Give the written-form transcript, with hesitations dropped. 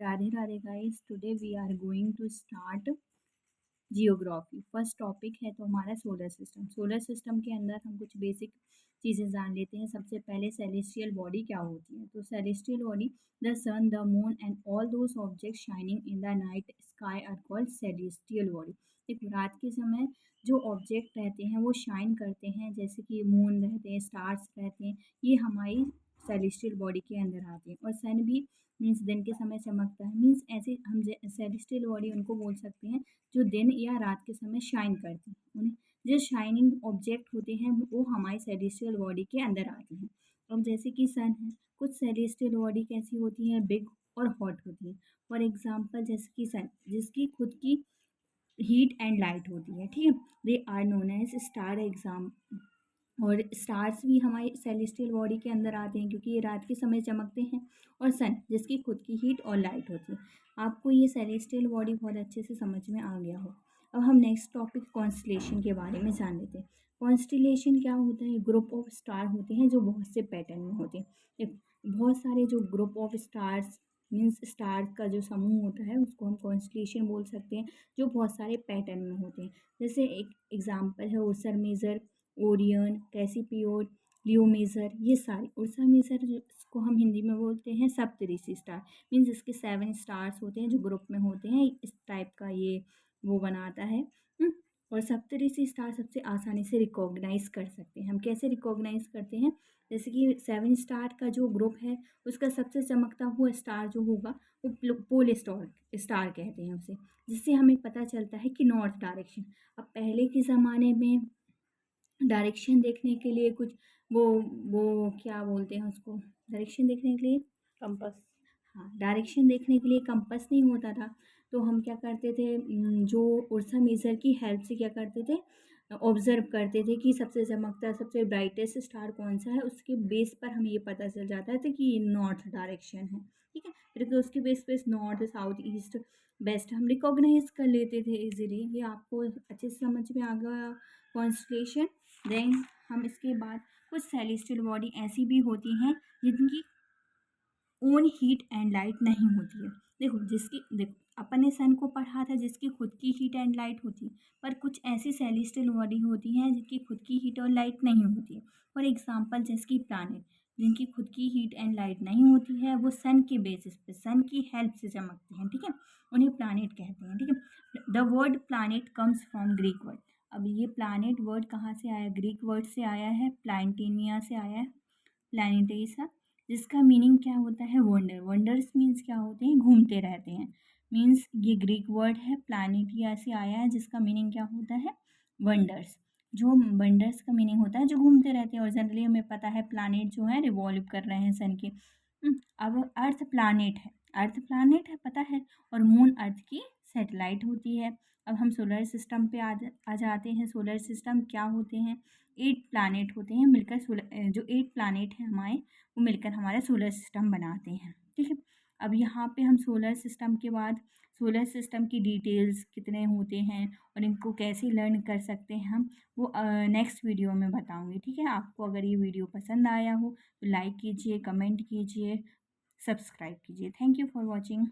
Radhe Radhe guys, today we are going to start geography. First topic है तो हमारा solar system. Solar system के अंदर हम कुछ बेसिक चीज़ें जान लेते हैं। सबसे पहले सेलेस्टियल बॉडी क्या होती है। तो celestial body, the sun, the moon and all those object shining in the night sky are called celestial body. देखो, रात के समय जो ऑब्जेक्ट रहते हैं वो शाइन करते हैं, जैसे कि मून रहते हैं, स्टार्स रहते हैं, ये हमारी सेलेस्टियल बॉडी के अंदर आते हैं। और सन भी मीन्स दिन के समय चमकता है। मीन्स ऐसे हम सेलेस्टियल बॉडी उनको बोल सकते हैं जो दिन या रात के समय शाइन करते हैं। उन्हें जो शाइनिंग ऑब्जेक्ट होते हैं वो हमारी सेलेस्टियल बॉडी के अंदर आते हैं। अब जैसे कि सन है, कुछ सेलेस्टियल बॉडी कैसी होती है, बिग और हॉट होती है। फॉर एग्जाम्पल जैसे कि सन, जिसकी खुद की हीट एंड लाइट होती है, ठीक है। They are known as star exam. और स्टार्स भी हमारे सेलेस्टियल बॉडी के अंदर आते हैं क्योंकि ये रात के समय चमकते हैं। और सन, जिसकी खुद की हीट और लाइट होती है। आपको ये सेलेस्टियल बॉडी बहुत अच्छे से समझ में आ गया हो। अब हम नेक्स्ट टॉपिक कॉन्स्टलेशन के बारे में जान लेते हैं। कॉन्स्टलेशन क्या होता है, ग्रुप ऑफ स्टार होते हैं जो बहुत से पैटर्न में होते हैं। बहुत सारे जो group of stars means star का जो समूह होता है उसको हम कॉन्स्टलेशन बोल सकते हैं, जो बहुत सारे पैटर्न में होते हैं। जैसे एक एग्जाम्पल है उर्सा मेजर, ओरियन, कैसिपियोर, लियो मेजर। ये सारे उर्सा मेजर जिसको हम हिंदी में बोलते हैं सप्तऋषि स्टार, मीन्स इसके 7 स्टार्स होते हैं जो ग्रुप में होते हैं। इस टाइप का ये वो बनाता है। और सप्तऋषि स्टार सबसे आसानी से रिकॉग्नाइज कर सकते हैं। हम कैसे रिकॉग्नाइज करते हैं, जैसे कि 7 स्टार का जो ग्रुप है उसका सबसे चमकता हुआ स्टार जो होगा वो पोल स्टार स्टार कहते हैं उसे, जिससे हमें पता चलता है कि नॉर्थ डायरेक्शन। अब पहले के ज़माने में डायरेक्शन देखने के लिए कुछ वो क्या बोलते हैं उसको, डायरेक्शन देखने के लिए कंपास। हाँ, डायरेक्शन देखने के लिए कंपास नहीं होता था। तो हम क्या करते थे, जो उर्सा मेजर की हेल्प से क्या करते थे, ऑब्जर्व करते थे कि सबसे चमकता सबसे ब्राइटेस्ट स्टार कौन सा है। उसके बेस पर हमें ये पता चल जाता था कि नॉर्थ डायरेक्शन है, ठीक है। फिर उसके बेस पे नॉर्थ, साउथ, ईस्ट, वेस्ट हम रिकॉग्नाइज कर लेते थे इजीली। ये आपको अच्छे से समझ में आ गया कॉन्स्टलेशन। देन हम इसके बाद कुछ सेलेस्टियल बॉडी ऐसी भी होती हैं जिनकी ओन हीट एंड लाइट नहीं होती है। देखो अपन ने सन को पढ़ा था जिसकी खुद की हीट एंड लाइट होती है, पर कुछ ऐसी सेलेस्टियल बॉडी होती हैं जिनकी खुद की हीट और लाइट नहीं होती है। फॉर एग्जाम्पल जैसे प्लानिट, जिनकी खुद की हीट एंड लाइट नहीं होती है, वो सन के बेसिस पे सन की हेल्प से चमकते हैं, ठीक है। उन्हें प्लानिट कहते हैं, ठीक है। The word planet comes from Greek word. अब ये प्लानिट वर्ड कहाँ से आया, ग्रीक वर्ड से आया है, प्लांटिनिया से आया है, प्लानिटेसा, जिसका मीनिंग क्या होता है, वंडर। वंडर्स मीन्स क्या होते हैं, घूमते रहते हैं। मीन्स ये ग्रीक वर्ड है, प्लानिटिया से आया है, जिसका मीनिंग क्या होता है, वंडर्स। जो वंडर्स का मीनिंग होता है जो घूमते रहते हैं। और जनरली हमें पता है प्लानिट जो है रिवॉल्व कर रहे हैं सन के। अब अर्थ प्लानिट है, अर्थ प्लानिट है पता है, और मून अर्थ की सैटेलाइट होती है। अब हम सोलर सिस्टम पे आ जाते हैं। सोलर सिस्टम क्या होते हैं, 8 प्लानिट होते हैं मिलकर जो 8 प्लानिट हैं हमारे, वो मिलकर हमारा सोलर सिस्टम बनाते हैं, ठीक है। अब यहाँ पे हम सोलर सिस्टम के बाद सोलर सिस्टम की डिटेल्स कितने होते हैं और इनको कैसे लर्न कर सकते हैं हम, वो नेक्स्ट वीडियो में बताऊँगी, ठीक है। आपको अगर ये वीडियो पसंद आया हो तो लाइक कीजिए, कमेंट कीजिए, सब्सक्राइब कीजिए। Thank you for watching.